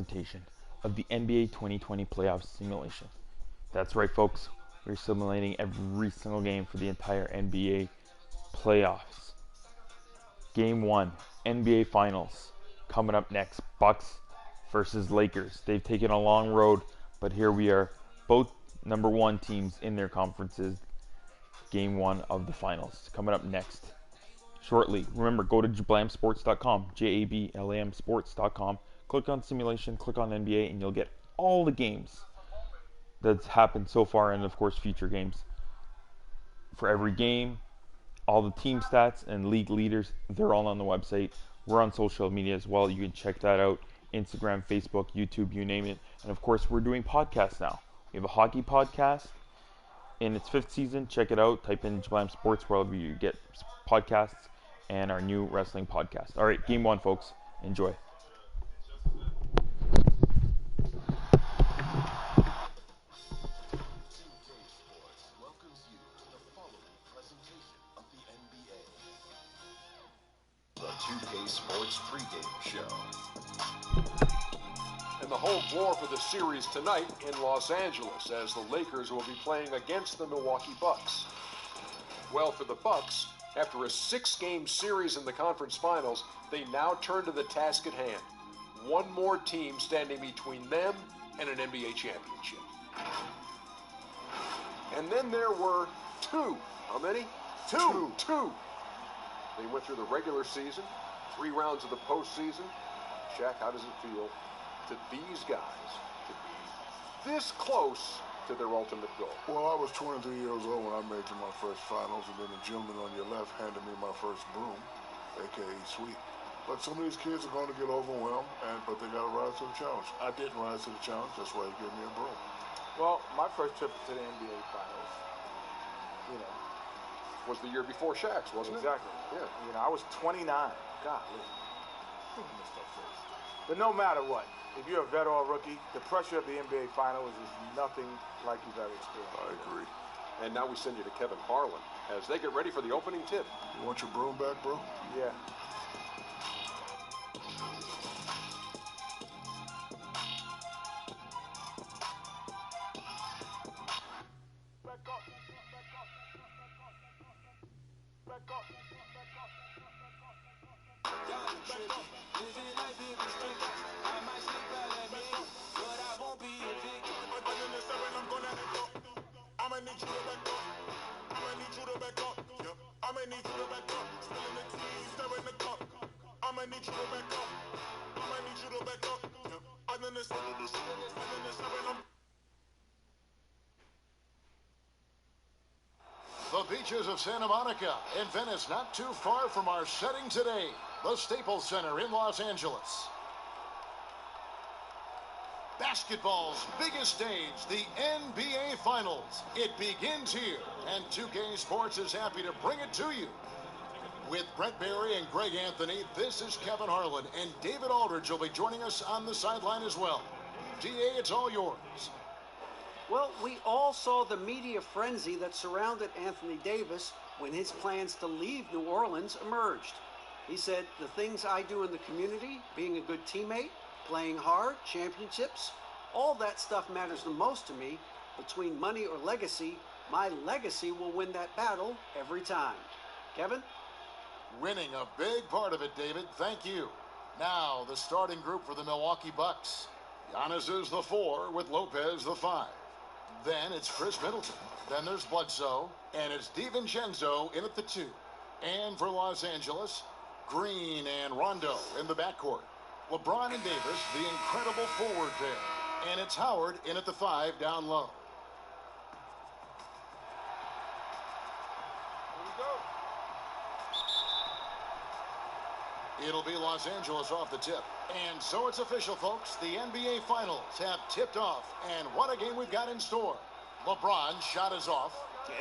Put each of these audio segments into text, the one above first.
presentation of the NBA 2020 playoff simulation. That's right, folks. We're simulating every single game for the entire NBA playoffs. Game 1, NBA Finals. Coming up next, Bucks versus Lakers. They've taken a long road, but here we are, both number 1 teams in their conferences. Game 1 of the finals. Coming up next shortly. Remember, go to jablamsports.com, jablamsports.com. Click on simulation, click on NBA, and you'll get all the games that's happened so far, and of course future games. For every game, all the team stats and league leaders, they're all on the website. We're on social media as well. You can check that out. Instagram, Facebook, YouTube, you name it. And of course, we're doing podcasts now. We have a hockey podcast in its 5th season. Check it out. Type in Jablam Sports wherever you get podcasts, and our new wrestling podcast. All right, game 1, folks. Enjoy. The 2K Sports pregame show. And the home floor for the series tonight in Los Angeles, as the Lakers will be playing against the Milwaukee Bucks. Well, for the Bucks, after a 6-game series in the conference finals, they now turn to the task at hand. One more team standing between them and an NBA championship. And then there were 2. How many? Two. They went through the regular season, 3 rounds of the postseason. Shaq, how does it feel to these guys to be this close to their ultimate goal? Well, I was 23 years old when I made it to my first finals, and then the gentleman on your left handed me my first broom, a.k.a. sweep. But some of these kids are going to get overwhelmed, but they got to rise to the challenge. I didn't rise to the challenge. That's why he gave me a broom. Well, my first trip to the NBA Finals, Was the year before Shaq's, wasn't exactly. it? Yeah. I was 29. Golly. I missed that first. But no matter what, if you're a vet or a rookie, the pressure of the NBA Finals is nothing like you've ever experienced. I agree. And now we send you to Kevin Harlan as they get ready for the opening tip. You want your broom back, bro? Yeah. The beaches of Santa Monica and Venice, not too far from our setting today, the Staples Center in Los Angeles. Basketball's biggest stage, the NBA Finals. It begins here, and 2K Sports is happy to bring it to you. With Brett Barry and Greg Anthony, this is Kevin Harlan, and David Aldridge will be joining us on the sideline as well. DA, it's all yours. Well, we all saw the media frenzy that surrounded Anthony Davis when his plans to leave New Orleans emerged. He said, the things I do in the community, being a good teammate, playing hard, championships, all that stuff matters the most to me. Between money or legacy, my legacy will win that battle every time. Kevin? Winning a big part of it, David. Thank you. Now, the starting group for the Milwaukee Bucks. Giannis is the 4 with Lopez the 5. Then it's Chris Middleton. Then there's Bledsoe. And it's DiVincenzo in at the 2. And for Los Angeles, Green and Rondo in the backcourt. LeBron and Davis, the incredible forward pair. And it's Howard in at the 5 down low. It'll be Los Angeles off the tip. And so it's official, folks. The NBA Finals have tipped off. And what a game we've got in store. LeBron's shot is off.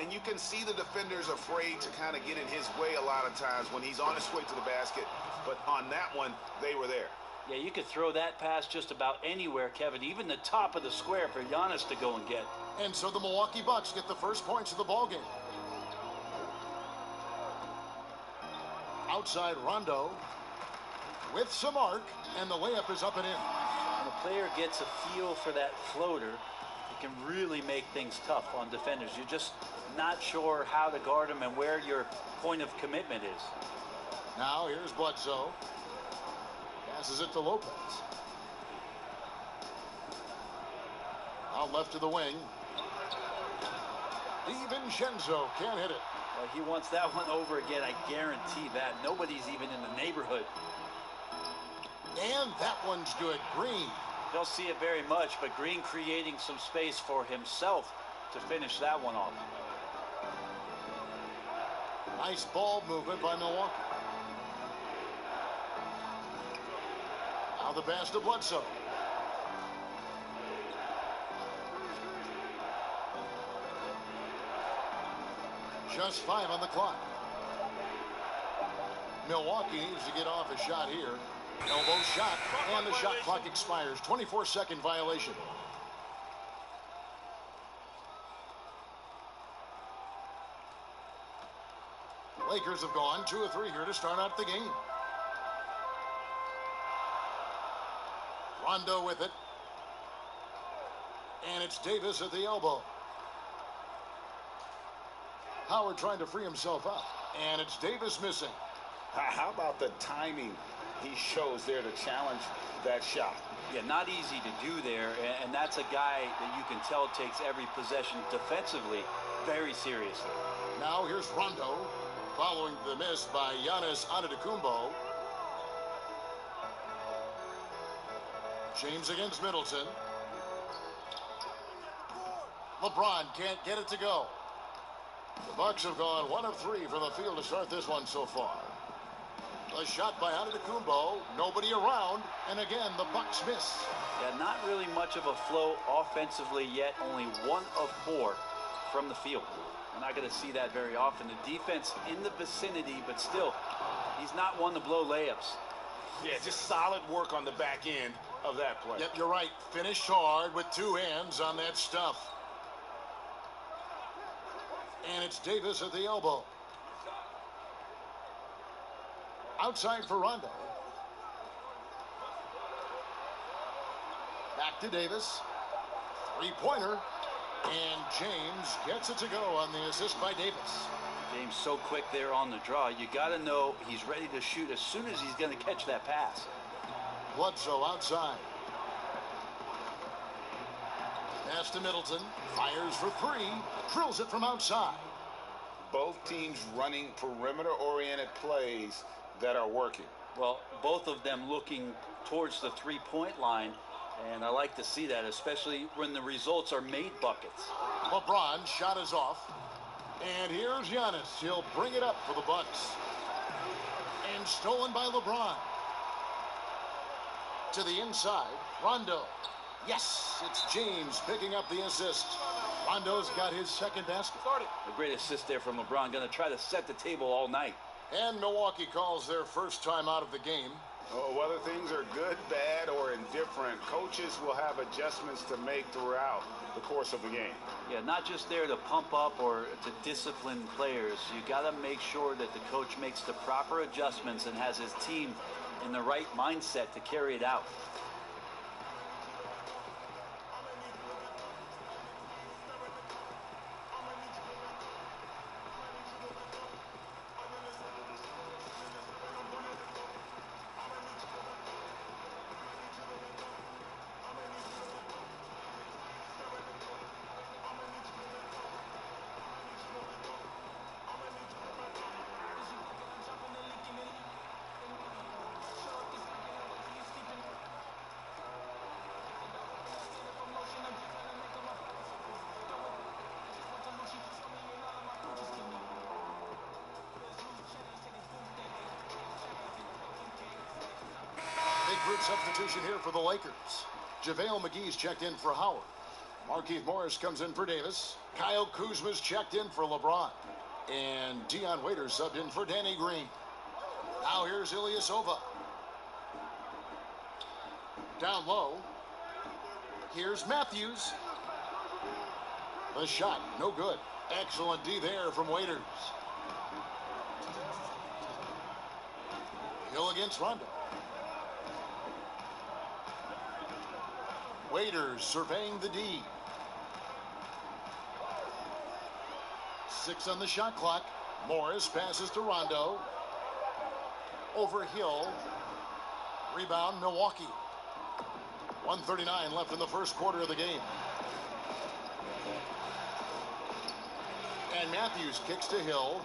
And you can see the defenders afraid to kind of get in his way a lot of times when he's on his way to the basket. But on that one, they were there. Yeah, you could throw that pass just about anywhere, Kevin, even the top of the square for Giannis to go and get. And so the Milwaukee Bucks get the first points of the ballgame. Outside Rondo with some arc, and the layup is up and in. When a player gets a feel for that floater, it can really make things tough on defenders. You're just not sure how to guard them and where your point of commitment is. Now here's Bledsoe. Passes it to Lopez. Out left to the wing. DiVincenzo can't hit it. Well, he wants that one over again. I guarantee that. Nobody's even in the neighborhood. And that one's good. Green. Don't see it very much, but Green creating some space for himself to finish that one off. Nice ball movement by Milwaukee. Now the pass to Bledsoe. Just 5 on the clock. Milwaukee needs to get off a shot here. Elbow shot, and the shot clock expires. 24-second violation. Lakers have gone 2 of 3 here to start out the game. Rondo with it. And it's Davis at the elbow. Howard trying to free himself up. And it's Davis missing. How about the timing he shows there to challenge that shot? Yeah, not easy to do there, and that's a guy that you can tell takes every possession defensively very seriously. Now here's Rondo, following the miss by Giannis Antetokounmpo. James against Middleton. LeBron can't get it to go. The Bucks have gone 1 of 3 from the field to start this one so far. A shot by Antetokounmpo, nobody around, and again the Bucks miss. Yeah, not really much of a flow offensively yet. Only 1 of 4 from the field. We're not going to see that very often. The defense in the vicinity, but still, he's not one to blow layups. Yeah, just solid work on the back end of that play. Yep, you're right. Finished hard with 2 hands on that stuff. And it's Davis at the elbow. Outside for Rondo. Back to Davis. 3-pointer. And James gets it to go on the assist by Davis. James so quick there on the draw. You got to know he's ready to shoot as soon as he's going to catch that pass. Bledsoe outside. Pass to Middleton. Fires for 3. Drills it from outside. Both teams running perimeter-oriented plays that are working. Well, both of them looking towards the three-point line, and I like to see that, especially when the results are made buckets. LeBron shot is off. And here's Giannis. He'll bring it up for the Bucks. And stolen by LeBron. To the inside. Rondo. Yes, it's James picking up the assist. Rondo's got his second basket. A great assist there from LeBron. Going to try to set the table all night. And Milwaukee calls their first time out of the game. Whether things are good, bad, or indifferent, coaches will have adjustments to make throughout the course of the game. Yeah, not just there to pump up or to discipline players. You got to make sure that the coach makes the proper adjustments and has his team in the right mindset to carry it out. Group substitution here for the Lakers. JaVale McGee's checked in for Howard. Markieff Morris comes in for Davis. Kyle Kuzma's checked in for LeBron. And Dion Waiters subbed in for Danny Green. Now here's Ilyasova. Down low. Here's Matthews. The shot, no good. Excellent D there from Waiters. Hill against Rondo. Waiters surveying the D. 6 on the shot clock. Morris passes to Rondo. Over Hill. Rebound, Milwaukee. 1:39 left in the first quarter of the game. And Matthews kicks to Hill.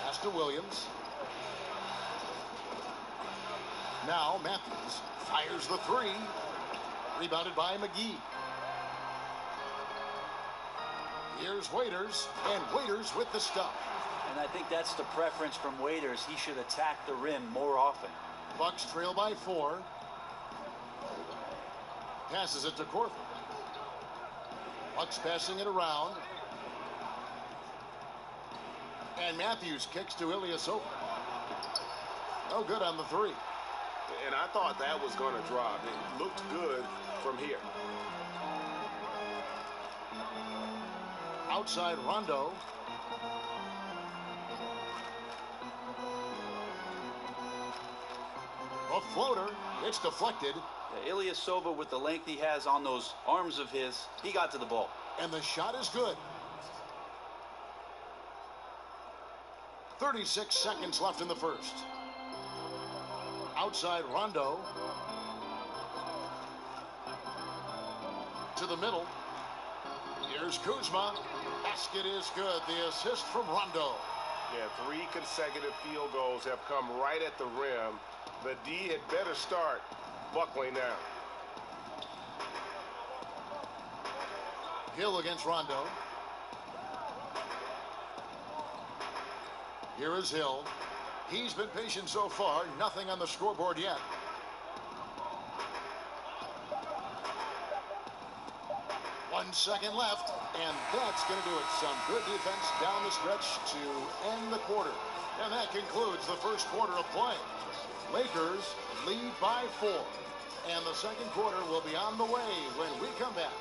Pass to Williams. Now Matthews fires the three. Rebounded by McGee. Here's Waiters, and Waiters with the stuff. And I think that's the preference from Waiters. He should attack the rim more often. Bucks trail by 4. Passes it to Korver. Bucks passing it around. And Matthews kicks to Ilyasova. No good on the three. And I thought that was going to drop. It looked good from here. Outside Rondo. A floater. It's deflected. Ilyasova, with the length he has on those arms of his, he got to the ball. And the shot is good. 36 seconds left in the first. Outside Rondo. To the middle. Here's Kuzma. Basket is good. The assist from Rondo. Yeah, 3 consecutive field goals have come right at the rim. The D had better start buckling down. Hill against Rondo. Here is Hill. He's been patient so far. Nothing on the scoreboard yet. One second left, and that's going to do it. Some good defense down the stretch to end the quarter. And that concludes the first quarter of play. Lakers lead by 4. And the second quarter will be on the way when we come back.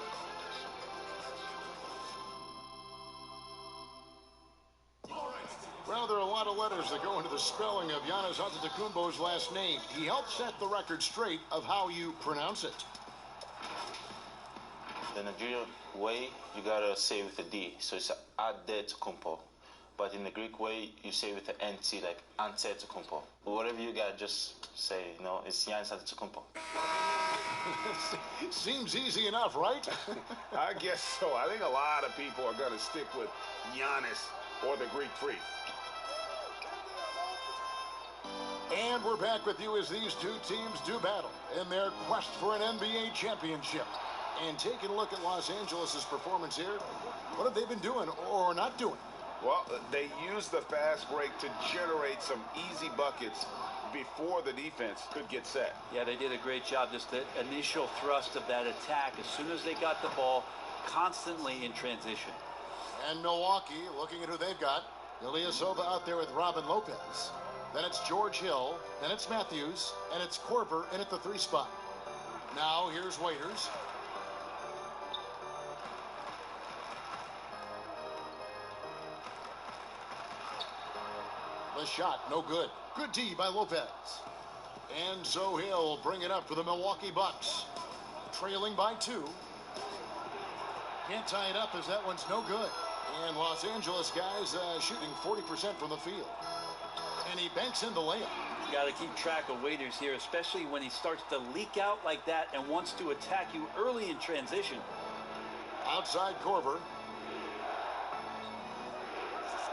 Well, there are a lot of letters that go into the spelling of Giannis Antetokounmpo's last name. He helped set the record straight of how you pronounce it. The Nigerian way, you gotta say with a D, so it's Antetokounmpo. But in the Greek way, you say with the NT, like Antetokounmpo. Whatever you got, just say, you know, it's Giannis Antetokounmpo. Seems easy enough, right? I guess so. I think a lot of people are going to stick with Giannis or the Greek freak. And we're back with you as these two teams do battle in their quest for an NBA championship. And taking a look at Los Angeles' performance here, what have they been doing or not doing? Well, they used the fast break to generate some easy buckets before the defense could get set. Yeah, they did a great job. Just the initial thrust of that attack, as soon as they got the ball, constantly in transition. And Milwaukee, looking at who they've got, Ilyasova out there with Robin Lopez. Then it's George Hill, then it's Matthews, and it's Korver in at the 3 spot. Now here's Waiters. The shot, no good. Good D by Lopez. And so he'll bring it up for the Milwaukee Bucks. Trailing by 2. Can't tie it up as that one's no good. And Los Angeles guys shooting 40% from the field. And he banks in the layup. You got to keep track of Waiters here, especially when he starts to leak out like that and wants to attack you early in transition. Outside Korver.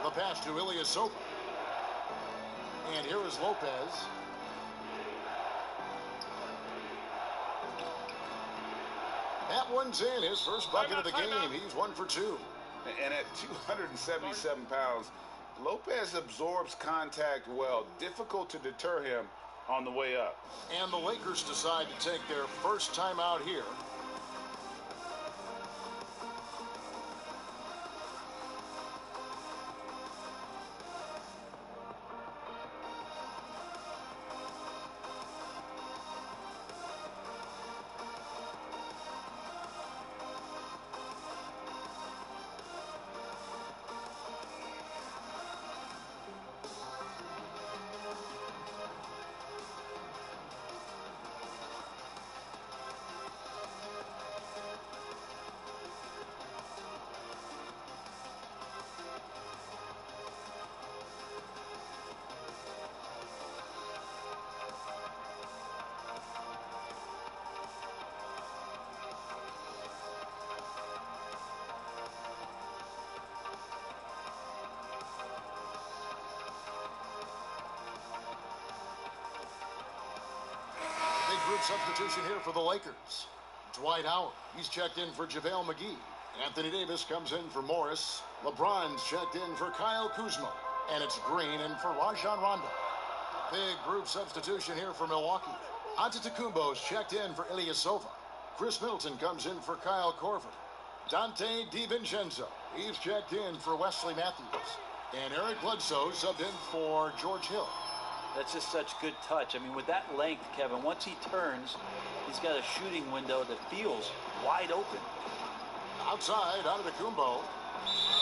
The pass to Ilyasova. And here is Lopez. That one's in. His first bucket of the game. He's 1 for 2. And at 277 pounds, Lopez absorbs contact well. Difficult to deter him on the way up. And the Lakers decide to take their first time out here. substitution here for the Lakers. Dwight Howard, he's checked in for JaVale McGee. Anthony Davis comes in for Morris. LeBron's checked in for Kyle Kuzma. And it's Green in for Rajon Rondo. Big group substitution here for Milwaukee. Antetokounmpo's checked in for Ilyasova. Chris Middleton comes in for Kyle Korver. Dante DiVincenzo, he's checked in for Wesley Matthews. And Eric Bledsoe subbed in for George Hill. That's just such good touch. I mean, with that length, Kevin, once he turns, he's got a shooting window that feels wide open. Outside, Antetokounmpo.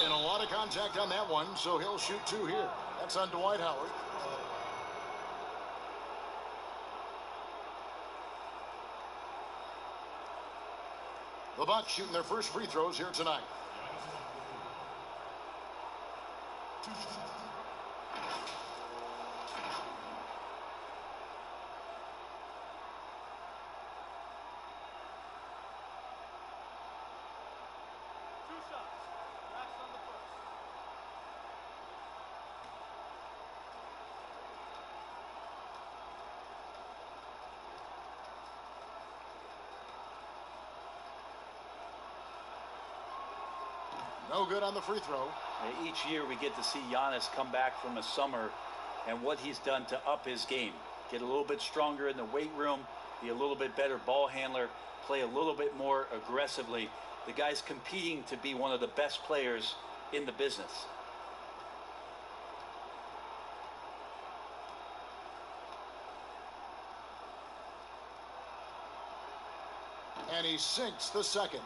And a lot of contact on that one, so he'll shoot two here. That's on Dwight Howard. The Bucks shooting their first free throws here tonight. No good on the free throw. Each year we get to see Giannis come back from a summer and what he's done to up his game. Get a little bit stronger in the weight room, be a little bit better ball handler, play a little bit more aggressively. The guy's competing to be one of the best players in the business. And he sinks the second.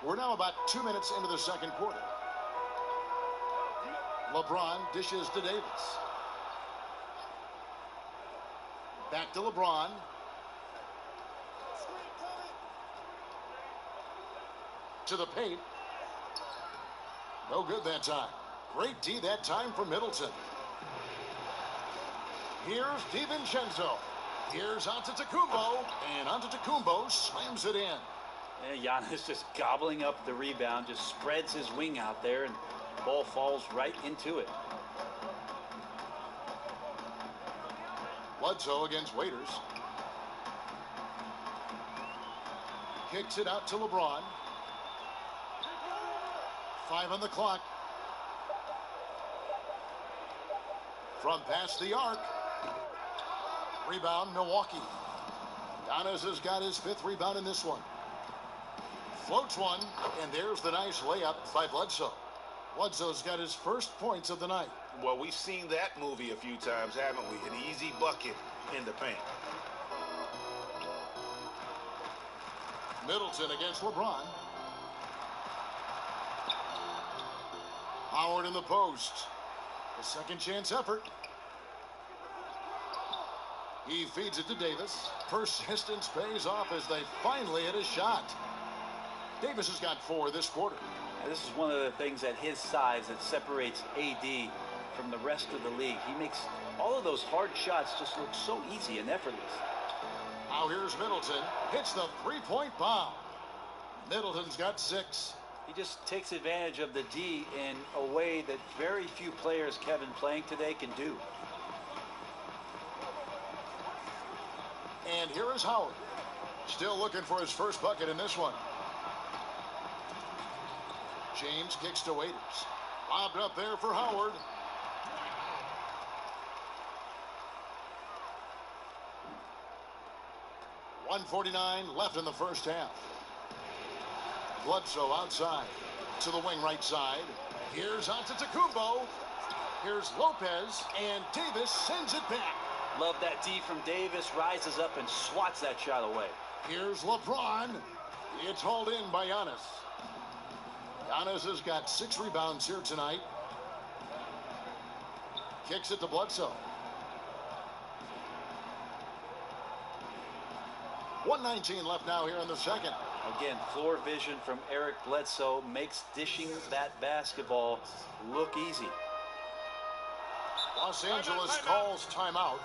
We're now about 2 minutes into the second quarter. LeBron dishes to Davis. Back to LeBron. To the paint. No good that time. Great D that time from Middleton. Here's DiVincenzo. Here's Antetokounmpo. And Antetokounmpo slams it in. Yeah, Giannis just gobbling up the rebound, just spreads his wing out there, and the ball falls right into it. Bledsoe against Waiters. Kicks it out to LeBron. 5 on the clock. From past the arc. Rebound, Milwaukee. Giannis has got his 5th rebound in this one. Floats one, and there's the nice layup by Bledsoe. Bledsoe's got his first points of the night. Well, we've seen that movie a few times, haven't we? An easy bucket in the paint. Middleton against LeBron. Howard in the post. A second chance effort. He feeds it to Davis. Persistence pays off as they finally hit a shot. Davis has got 4 this quarter. And this is one of the things at his size that separates AD from the rest of the league. He makes all of those hard shots just look so easy and effortless. Now here's Middleton. Hits the three-point bomb. Middleton's got 6. He just takes advantage of the D in a way that very few players, Kevin, playing today can do. And here is Howard. Still looking for his first bucket in this one. James kicks to Waiters. Lobbed up there for Howard. .149 left in the first half. Bledsoe outside to the wing right side. Here's Antetokounmpo. Here's Lopez, and Davis sends it back. Love that D from Davis. Rises up and swats that shot away. Here's LeBron. It's hauled in by Giannis. Giannis has got 6 rebounds here tonight. Kicks it to Bledsoe. 1:19 left now here in the second. Again, floor vision from Eric Bledsoe makes dishing that basketball look easy. Los Angeles calls timeout.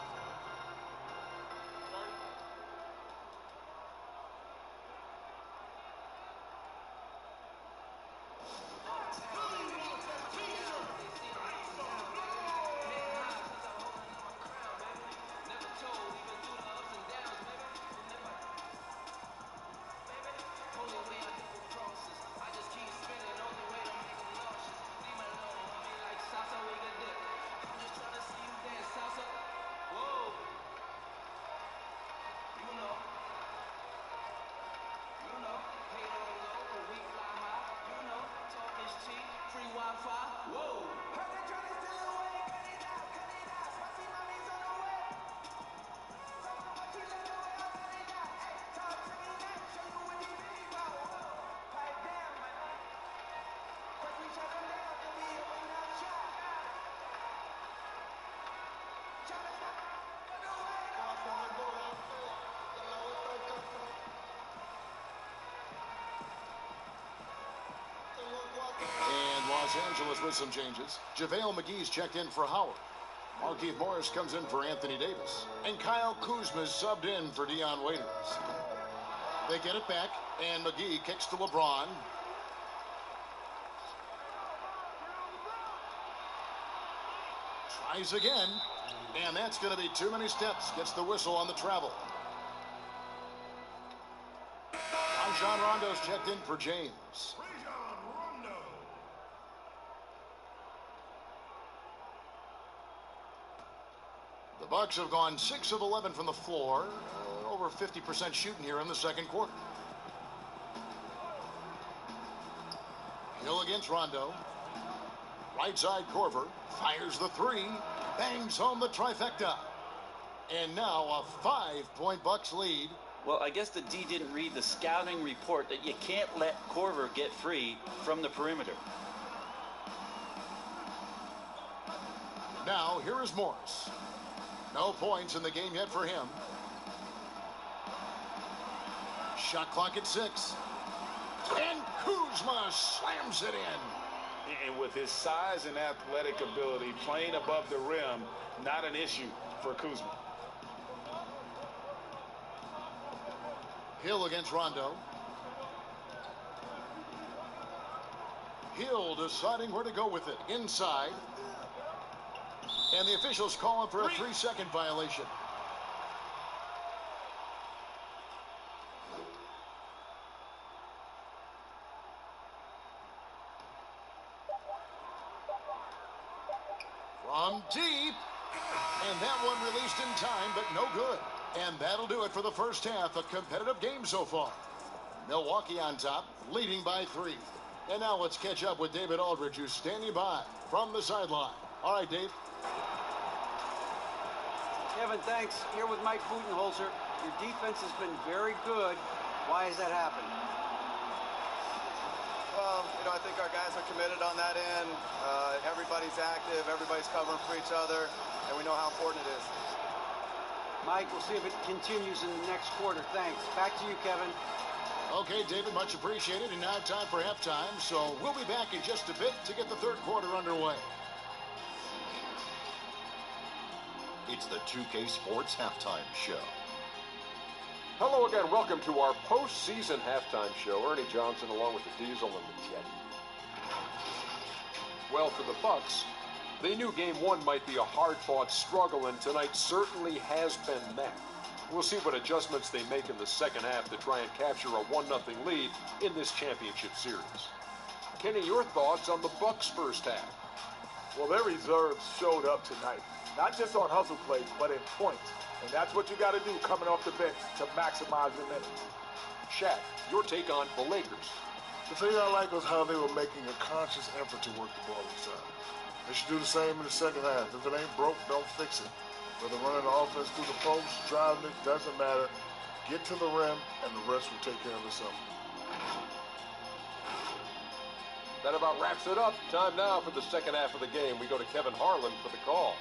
And Los Angeles with some changes. JaVale McGee's checked in for Howard. Markieff Morris comes in for Anthony Davis. And Kyle Kuzma's subbed in for Dion Waiters. They get it back, and McGee kicks to LeBron. Tries again, and that's going to be too many steps. Gets the whistle on the travel. Rajon Rondo's checked in for James. The Bucks have gone 6 of 11 from the floor. Over 50% shooting here in the second quarter. Hill against Rondo. Right side Korver fires the three. Bangs home the trifecta. And now a 5-point Bucks lead. Well, I guess the D didn't read the scouting report that you can't let Korver get free from the perimeter. Now here is Morris. No points in the game yet for him. Shot clock at 6. And Kuzma slams it in. And with his size and athletic ability, playing above the rim, not an issue for Kuzma. Hill against Rondo. Hill deciding where to go with it. Inside. And the officials calling for a 3-second violation. From deep. And that one released in time, but no good. And that'll do it for the first half. A competitive game so far. Milwaukee on top, leading by 3. And now let's catch up with David Aldridge, who's standing by from the sideline. All right, Dave. Kevin, thanks. Here with Mike Budenholzer. Your defense has been very good. Why has that happened? Well, I think our guys are committed on that end. Everybody's active. Everybody's covering for each other. And we know how important it is. Mike, we'll see if it continues in the next quarter. Thanks. Back to you, Kevin. Okay, David, much appreciated. And now time for halftime. So we'll be back in just a bit to get the third quarter underway. It's the 2K Sports Halftime Show. Hello again. Welcome to our postseason halftime show. Ernie Johnson along with the Diesel and the Jet. Well, for the Bucks, they knew Game 1 might be a hard-fought struggle, and tonight certainly has been that. We'll see what adjustments they make in the second half to try and capture a 1-0 lead in this championship series. Kenny, your thoughts on the Bucks' first half? Well, their reserves showed up tonight. Not just on hustle plays, but in points. And that's what you got to do coming off the bench to maximize your minutes. Shaq, your take on the Lakers. The thing I like was how they were making a conscious effort to work the ball inside. They should do the same in the second half. If it ain't broke, don't fix it. Whether running the offense through the post, driving it, doesn't matter. Get to the rim, and the rest will take care of itself. That about wraps it up. Time now for the second half of the game. We go to Kevin Harlan for the call.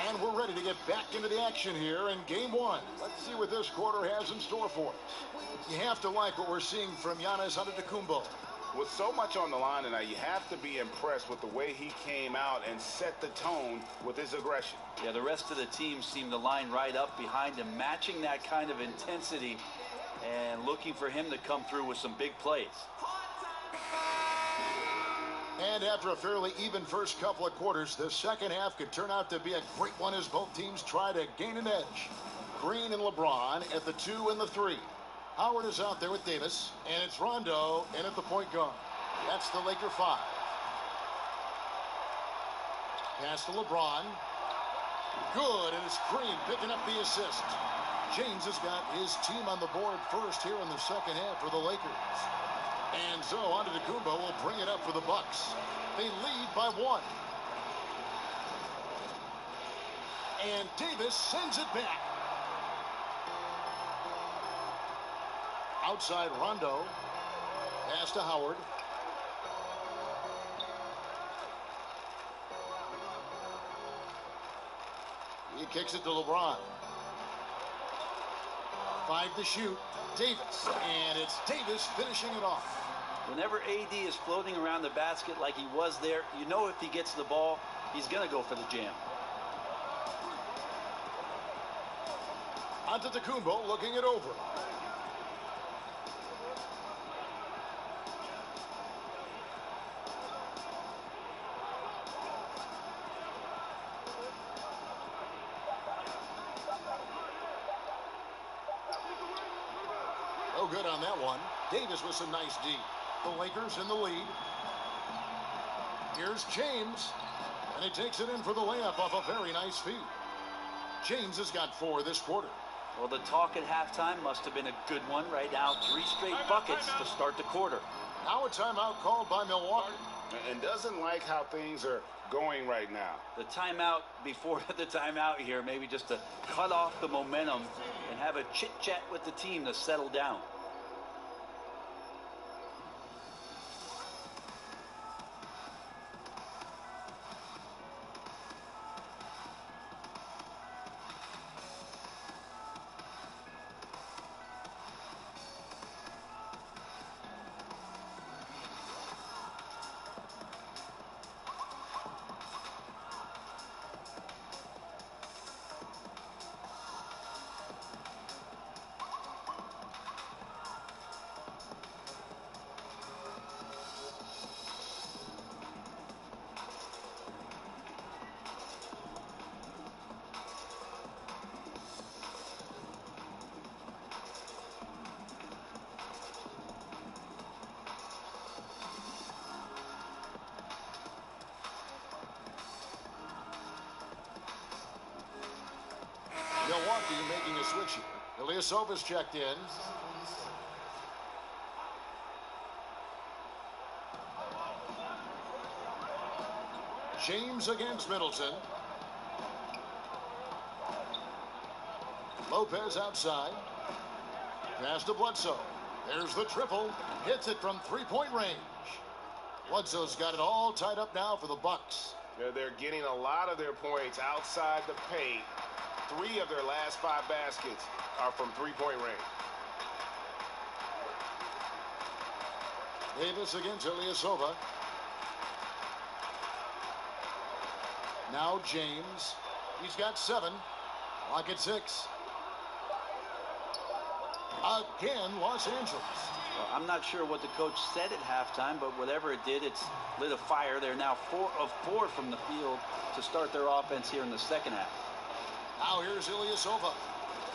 And we're ready to get back into the action here in Game 1. Let's see what this quarter has in store for us. You have to like what we're seeing from Giannis Antetokounmpo. With so much on the line tonight, you have to be impressed with the way he came out and set the tone with his aggression. Yeah, the rest of the team seemed to line right up behind him, matching that kind of intensity and looking for him to come through with some big plays. And after a fairly even first couple of quarters, the second half could turn out to be a great one as both teams try to gain an edge. Green and LeBron at the 2 and the 3. Howard is out there with Davis, and it's Rondo in at the point guard. That's the Laker 5. Pass to LeBron. Good, and it's Green picking up the assist. James has got his team on the board first here in the second half for the Lakers. And so Antetokounmpo will bring it up for the Bucks. They lead by 1. And Davis sends it back. Outside Rondo. Pass to Howard. He kicks it to LeBron. 5 to shoot. Davis. And it's Davis finishing it off. Whenever AD is floating around the basket like he was there, you know if he gets the ball, he's going to go for the jam. Antetokounmpo looking it over. No good on that one. Davis with some nice D. The Lakers in the lead. Here's James. And he takes it in for the layup off a very nice feed. James has got 4 this quarter. Well, the talk at halftime must have been a good one. Right now, 3 straight buckets to start the quarter. Now a timeout called by Milwaukee. And doesn't like how things are going right now. The timeout before the timeout here, maybe just to cut off the momentum and have a chit-chat with the team to settle down. Milwaukee making a switch here. Ilyasova's checked in. James against Middleton. Lopez outside. Pass to Bledsoe. There's the triple. Hits it from three-point range. Bledsoe's got it all tied up now for the Bucks. They're getting a lot of their points outside the paint. 3 of their last 5 baskets are from three-point range. Davis against Ilyasova. Now James. He's got 7. Lock at 6. Again, Los Angeles. Well, I'm not sure what the coach said at halftime, but whatever it did, it's lit a fire. They're now 4 of 4 from the field to start their offense here in the second half. Now here's Ilyasova.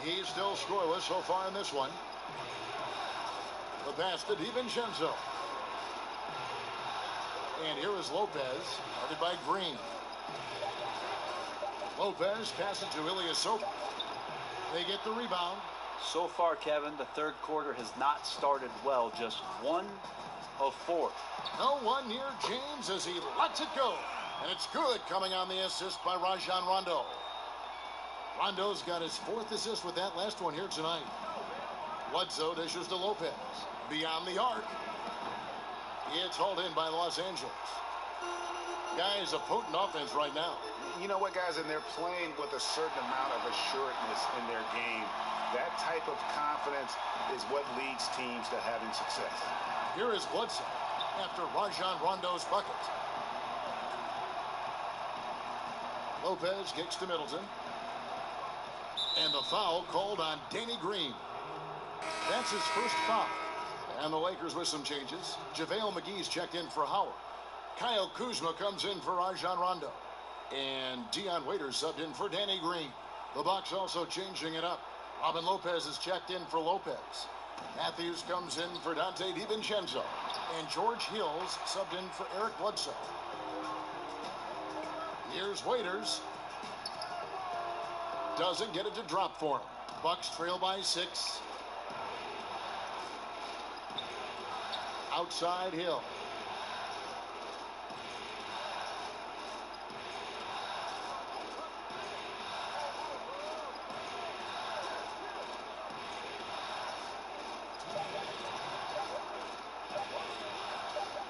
He's still scoreless so far in this one. The pass to DiVincenzo. And here is Lopez, guarded by Green. Lopez passes to Ilyasova. They get the rebound. So far, Kevin, the third quarter has not started well. Just 1 of 4. No one near James as he lets it go. And it's good, coming on the assist by Rajon Rondo. Rondo's got his 4th assist with that last one here tonight. Bledsoe dishes to Lopez. Beyond the arc. It's hauled in by Los Angeles. Guys, a potent offense right now. You know what, guys? And they're playing with a certain amount of assuredness in their game. That type of confidence is what leads teams to having success. Here is Bledsoe after Rajon Rondo's bucket. Lopez kicks to Middleton. And the foul called on Danny Green. That's his first foul. And the Lakers with some changes. JaVale McGee's checked in for Howard. Kyle Kuzma comes in for Rajon Rondo. And Dion Waiters subbed in for Danny Green. The Bucks also changing it up. Robin Lopez is checked in for Lopez. Matthews comes in for Dante DiVincenzo. And George Hills subbed in for Eric Bledsoe. Here's Waiters. Doesn't get it to drop for him. Bucks trail by 6. Outside Hill.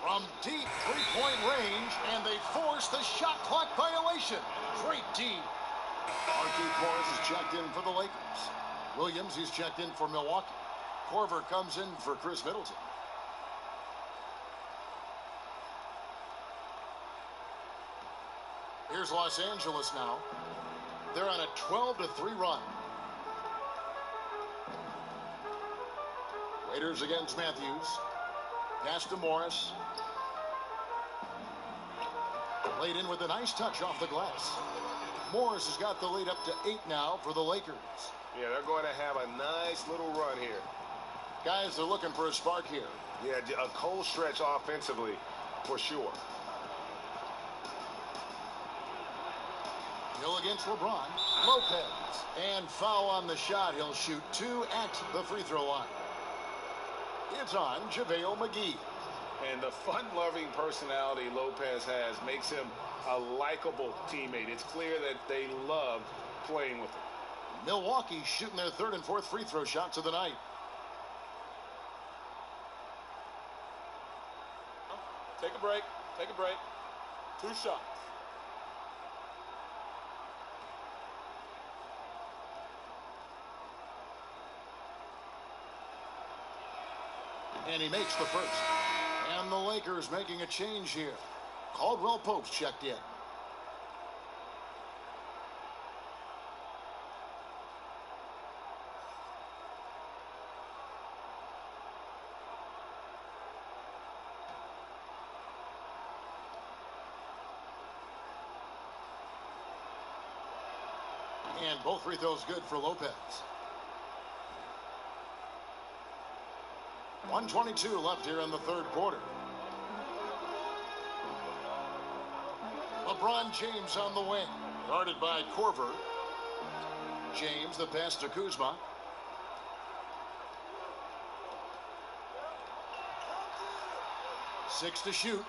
From deep three-point range, and they force the shot clock violation. Great D. Markieff Morris is checked in for the Lakers. Williams, he's checked in for Milwaukee. Korver comes in for Chris Middleton. Here's Los Angeles now. They're on a 12-3 run. Waiters against Matthews. Pass to Morris. Laid in with a nice touch off the glass. Morris has got the lead up to 8 now for the Lakers. Yeah, they're going to have a nice little run here. Guys, they're looking for a spark here. Yeah, a cold stretch offensively, for sure. Hill against LeBron. Lopez. And foul on the shot. He'll shoot 2 at the free throw line. It's on JaVale McGee. And the fun-loving personality Lopez has makes him a likable teammate. It's clear that they love playing with him. Milwaukee shooting their 3rd and 4th free throw shots of the night. Take a break. Take a break. 2 shots. And he makes the first. And the Lakers making a change here. Caldwell Pope's checked in. And both free throws good for Lopez. 1:22 left here in the 3rd quarter. LeBron James on the wing. Guarded by Korver. James, the pass to Kuzma. Six to shoot.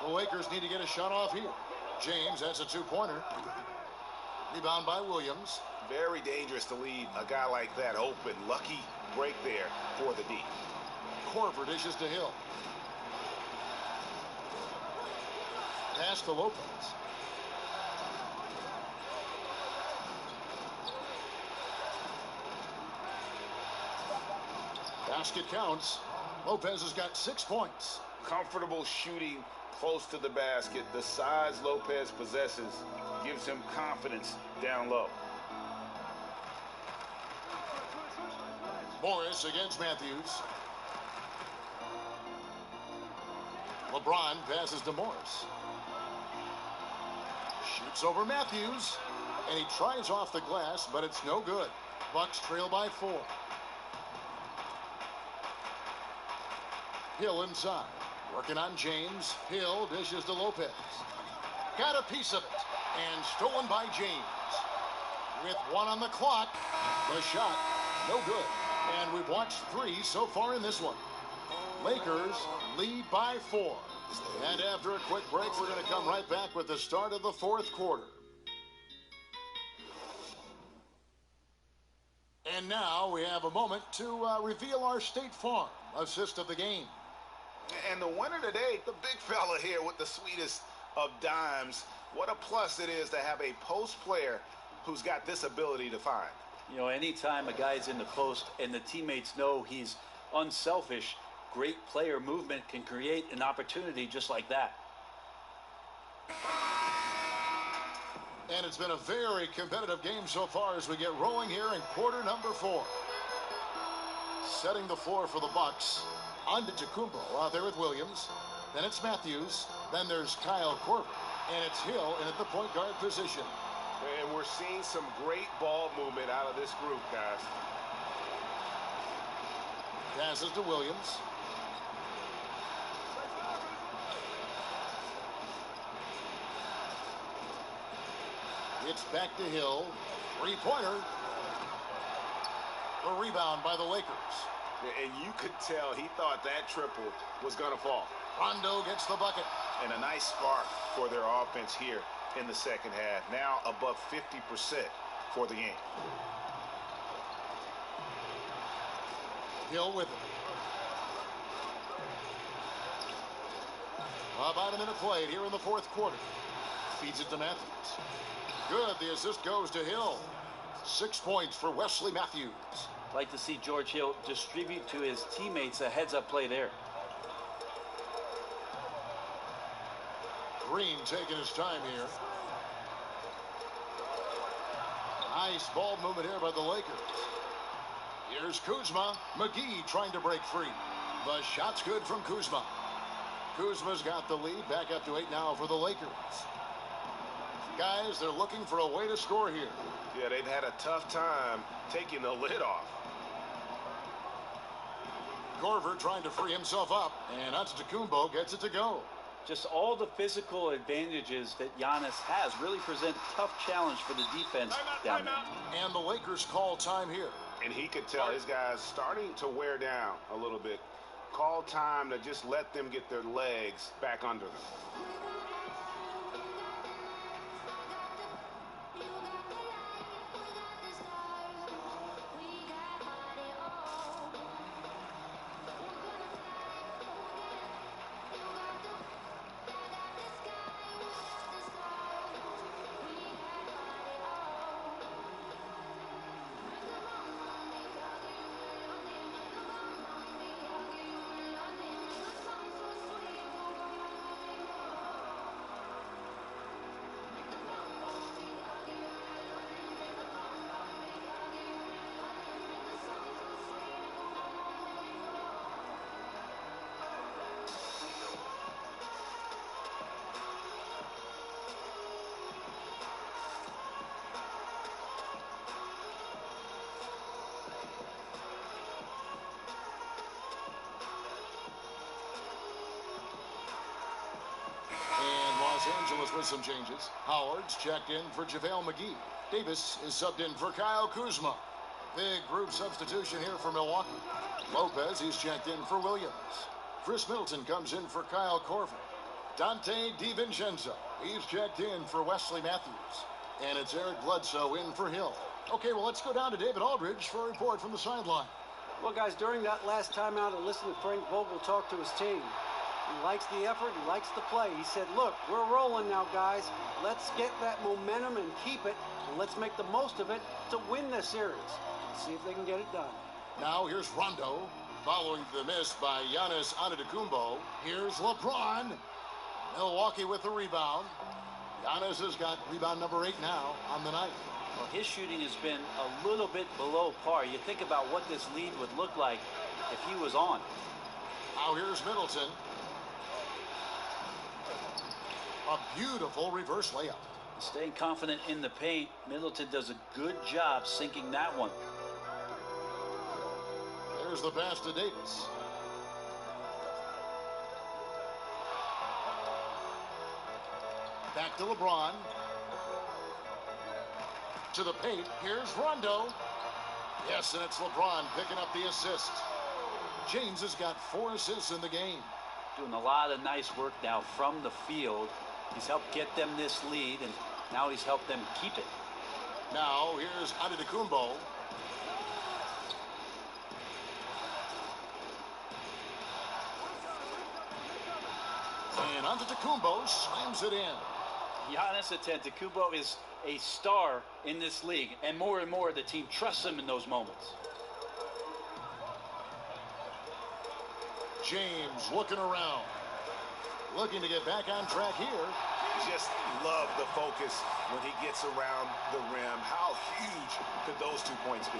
The Lakers need to get a shot off here. James, that's a 2-pointer. Rebound by Williams. Very dangerous to leave a guy like that open. Lucky break there for the D. Korver dishes to Hill. Pass to Lopez. Basket counts. Lopez has got 6 points. Comfortable shooting close to the basket. The size Lopez possesses gives him confidence down low. Morris against Matthews. LeBron passes to Morris. Shoots over Matthews. And he tries off the glass, but it's no good. Bucks trail by 4. Hill inside. Working on James. Hill dishes to Lopez. Got a piece of it. And stolen by James. With 1 on the clock. The shot, no good. And we've watched 3 so far in this one. Lakers lead by 4. And after a quick break, we're going to come right back with the start of the 4th quarter. And now we have a moment to reveal our State Farm assist of the game. And the winner today, the big fella here with the sweetest of dimes. What a plus it is to have a post player who's got this ability to find. You know, anytime a guy's in the post and the teammates know he's unselfish, great player movement can create an opportunity just like that. And it's been a very competitive game so far as we get rolling here in quarter number 4. Setting the floor for the Bucks. Antetokounmpo out there with Williams. Then it's Matthews. Then there's Kyle Korver. And it's Hill in at the point guard position. And we're seeing some great ball movement out of this group, guys. Passes to Williams. It's back to Hill. Three-pointer. The rebound by the Lakers. And you could tell he thought that triple was going to fall. Rondo gets the bucket. And a nice spark for their offense here in the second half. Now above 50% for the game. Hill with it. About a minute played here in the fourth quarter. Feeds it to Matthews. Good. The assist goes to Hill. 6 points for Wesley Matthews. Like to see George Hill distribute to his teammates a heads-up play there. Green taking his time here. Nice ball movement here by the Lakers. Here's Kuzma. McGee trying to break free. The shot's good from Kuzma. Kuzma's got the lead. Back up to 8 now for the Lakers. Guys, they're looking for a way to score here. Yeah, they've had a tough time taking the lid off. Korver trying to free himself up. And Antetokounmpo gets it to go. Just all the physical advantages that Giannis has really present tough challenge for the defense down there. And the Lakers call time here. And he could tell his guys starting to wear down a little bit. Call time to just let them get their legs back under them. Los Angeles with some changes. Howard's checked in for JaVale McGee. Davis is subbed in for Kyle Kuzma. Big group substitution here for Milwaukee. Lopez, he's checked in for Williams. Chris Middleton comes in for Kyle Korver. Dante DiVincenzo, he's checked in for Wesley Matthews. And it's Eric Bledsoe in for Hill. Okay, well, let's go down to David Aldridge for a report from the sideline. Well, guys, during that last timeout, I listened to Frank Vogel talk to his team. He likes the effort. He likes the play. He said, look, we're rolling now, guys. Let's get that momentum and keep it, and let's make the most of it to win this series. Let's see if they can get it done. Now here's Rondo, following the miss by Giannis Antetokounmpo. Here's LeBron. Milwaukee with the rebound. Giannis has got rebound number 8 now on the night. Well, his shooting has been a little bit below par. You think about what this lead would look like if he was on. Now here's Middleton. A beautiful reverse layup. Staying confident in the paint, Middleton does a good job sinking that one. There's the pass to Davis. Back to LeBron. To the paint. Here's Rondo. Yes, and it's LeBron picking up the assist. James has got 4 assists in the game. Doing a lot of nice work now from the field. He's helped get them this lead, and now he's helped them keep it. Now here's Antetokounmpo. And Antetokounmpo slams it in. Giannis Antetokounmpo is a star in this league, and more the team trusts him in those moments. James looking around, looking to get back on track here. Just love the focus when he gets around the rim. How huge could those 2 points be?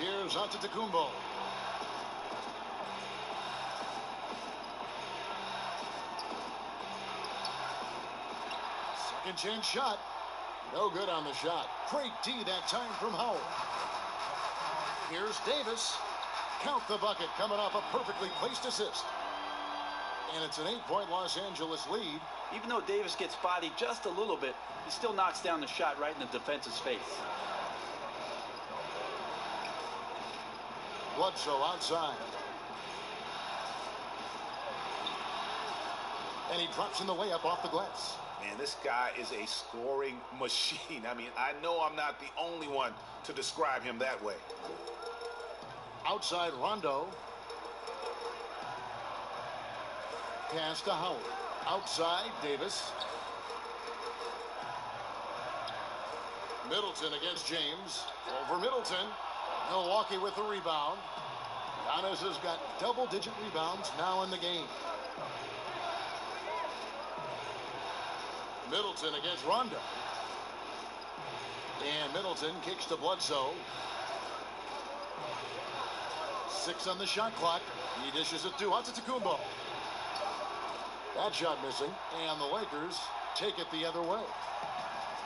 Here's Antetokounmpo. Second chance shot. No good on the shot. Great D that time from Howard. Here's Davis. Count the bucket, coming off a perfectly placed assist. And it's an 8-point Los Angeles lead. Even though Davis gets bodied just a little bit, he still knocks down the shot right in the defense's face. Bledsoe outside. And he drops in the layup off the glass. Man, this guy is a scoring machine. I mean, I know I'm not the only one to describe him that way. Outside Rondo. Pass to Howard. Outside Davis. Middleton against James. Over Middleton. Milwaukee with the rebound. Giannis has got double-digit rebounds now in the game. Middleton against Rondo. And Middleton kicks to Bledsoe. 6 on the shot clock. He dishes it to Antetokounmpo. That shot missing. And the Lakers take it the other way.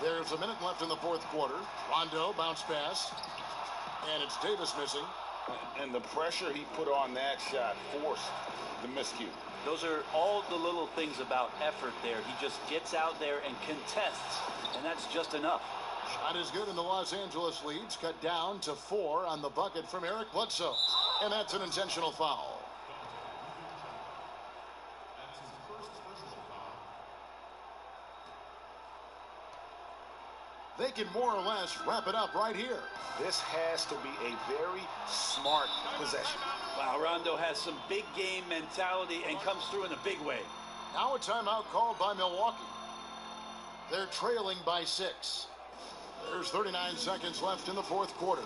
There's a minute left in the fourth quarter. Rondo bounce pass. And it's Davis missing. And the pressure he put on that shot forced the miscue. Those are all the little things about effort there. He just gets out there and contests, and that's just enough. Shot is good, and the Los Angeles leads cut down to 4 on the bucket from Eric Bledsoe. And that's an intentional foul. They can more or less wrap it up right here. This has to be a very smart possession. Wow, Rondo has some big game mentality and comes through in a big way. Now a timeout called by Milwaukee. They're trailing by 6. There's 39 seconds left in the fourth quarter.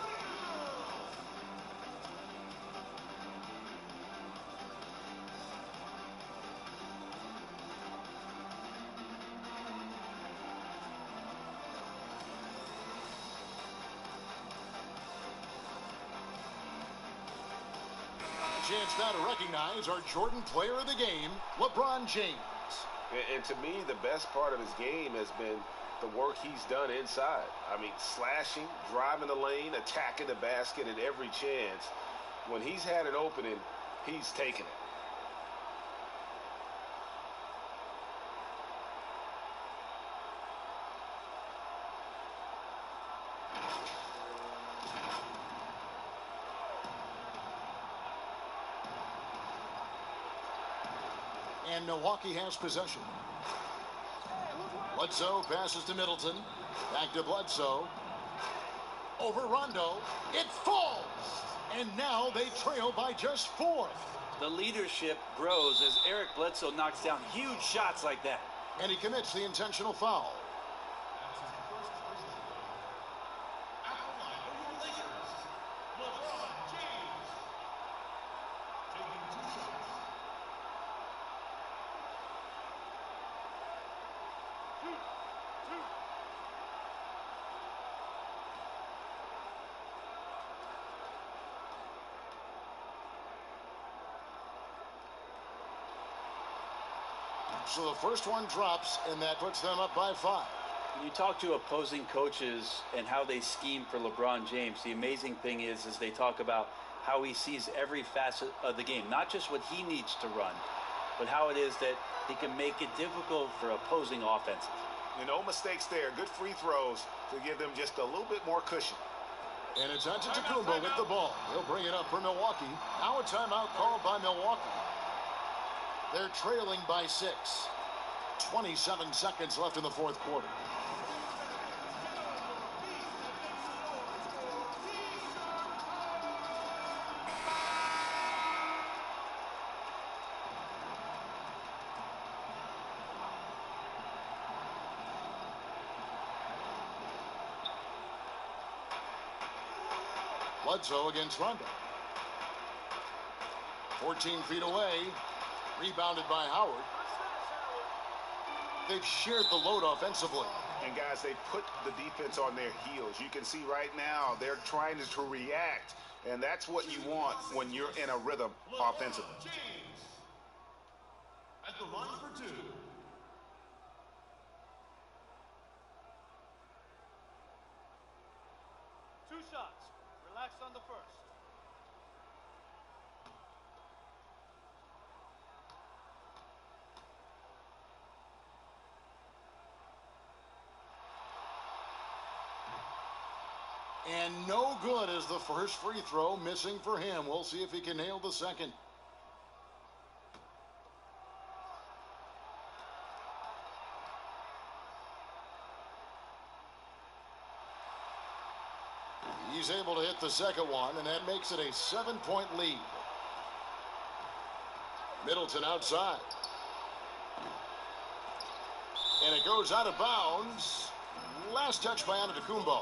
Chance now to recognize our Jordan player of the game, LeBron James. And to me, the best part of his game has been the work he's done inside. I mean, slashing, driving the lane, attacking the basket at every chance. When he's had an opening, he's taken it. And Milwaukee has possession. Bledsoe passes to Middleton. Back to Bledsoe. Over Rondo. It falls. And now they trail by just 4. The leadership grows as Eric Bledsoe knocks down huge shots like that. And he commits the intentional foul. So the first one drops, and that puts them up by 5. When you talk to opposing coaches and how they scheme for LeBron James, the amazing thing is they talk about how he sees every facet of the game, not just what he needs to run, but how it is that he can make it difficult for opposing offenses. No mistakes there. Good free throws to give them just a little bit more cushion. And it's Antetokounmpo with the ball. He'll bring it up for Milwaukee. Now a timeout called by Milwaukee. They're trailing by 6. 27 seconds left in the fourth quarter. Bledsoe against Rondo. 14 feet away. Rebounded by Howard. They've shared the load offensively. And guys, they put the defense on their heels. You can see right now they're trying to react. And that's what you want when you're in a rhythm offensively. James at the line for 2. Two shots. Relax on the first. And no good as the first free throw, missing for him. We'll see if he can nail the second. He's able to hit the second one, and that makes it a 7-point lead. Middleton outside. And it goes out of bounds. Last touch by Antetokounmpo.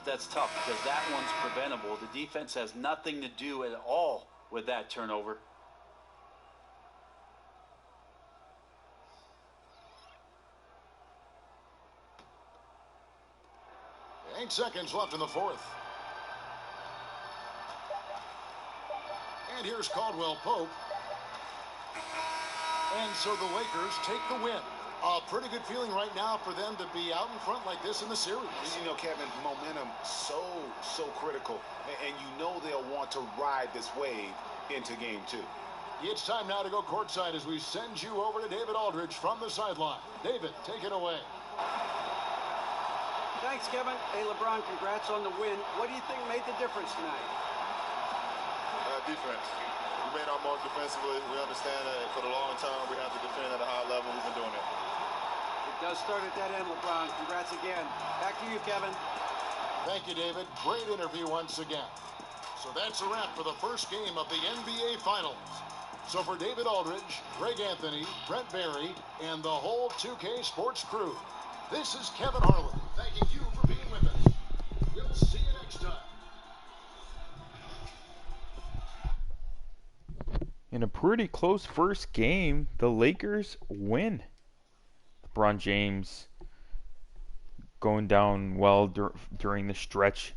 That's tough because that one's preventable. The defense has nothing to do at all with that turnover. 8 seconds left in the fourth. And here's Caldwell Pope. And so the Lakers take the win. A pretty good feeling right now for them to be out in front like this in the series. You know, Kevin, momentum so critical. And you know they'll want to ride this wave into game 2. It's time now to go courtside as we send you over to David Aldridge from the sideline. David, take it away. Thanks, Kevin. Hey, LeBron, congrats on the win. What do you think made the difference tonight? Defense. We made our mark defensively. We understand that for the long term, we have to defend at a high level. We've been doing it. It does start at that end, LeBron. Congrats again. Back to you, Kevin. Thank you, David. Great interview once again. So that's a wrap for the first game of the NBA Finals. So for David Aldridge, Greg Anthony, Brent Barry, and the whole 2K Sports crew, this is Kevin Harlan thanking you for being with us. We'll see you next time. In a pretty close first game, the Lakers win. LeBron James going down well during the stretch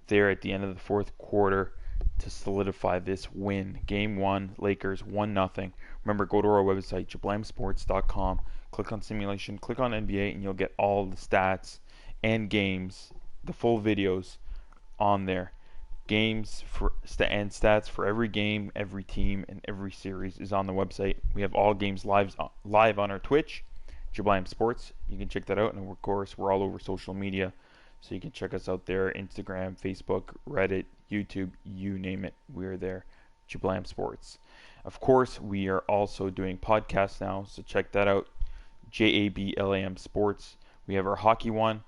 there at the end of the fourth quarter to solidify this win. Game 1, Lakers 1-0. Remember, go to our website, jablamsports.com, click on simulation, click on NBA, and you'll get all the stats and games, the full videos on there. Games and stats for every game, every team, and every series is on the website. We have all games live on our Twitch, Jablam Sports. You can check that out, and of course, we're all over social media, so you can check us out there: Instagram, Facebook, Reddit, YouTube, you name it, we're there. Jablam Sports. Of course, we are also doing podcasts now, so check that out. JABLAM Sports. We have our hockey one,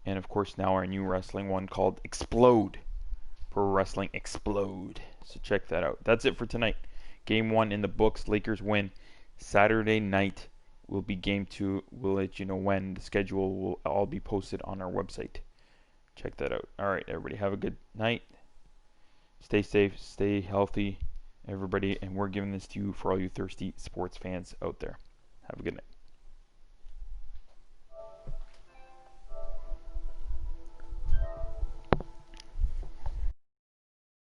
and of course, now our new wrestling one called Explode. Pro Wrestling Explode. So check that out. That's it for tonight. Game 1 in the books. Lakers win. Saturday night will be game 2. We'll let you know when. The schedule will all be posted on our website. Check that out. All right, everybody. Have a good night. Stay safe. Stay healthy, everybody. And we're giving this to you for all you thirsty sports fans out there. Have a good night.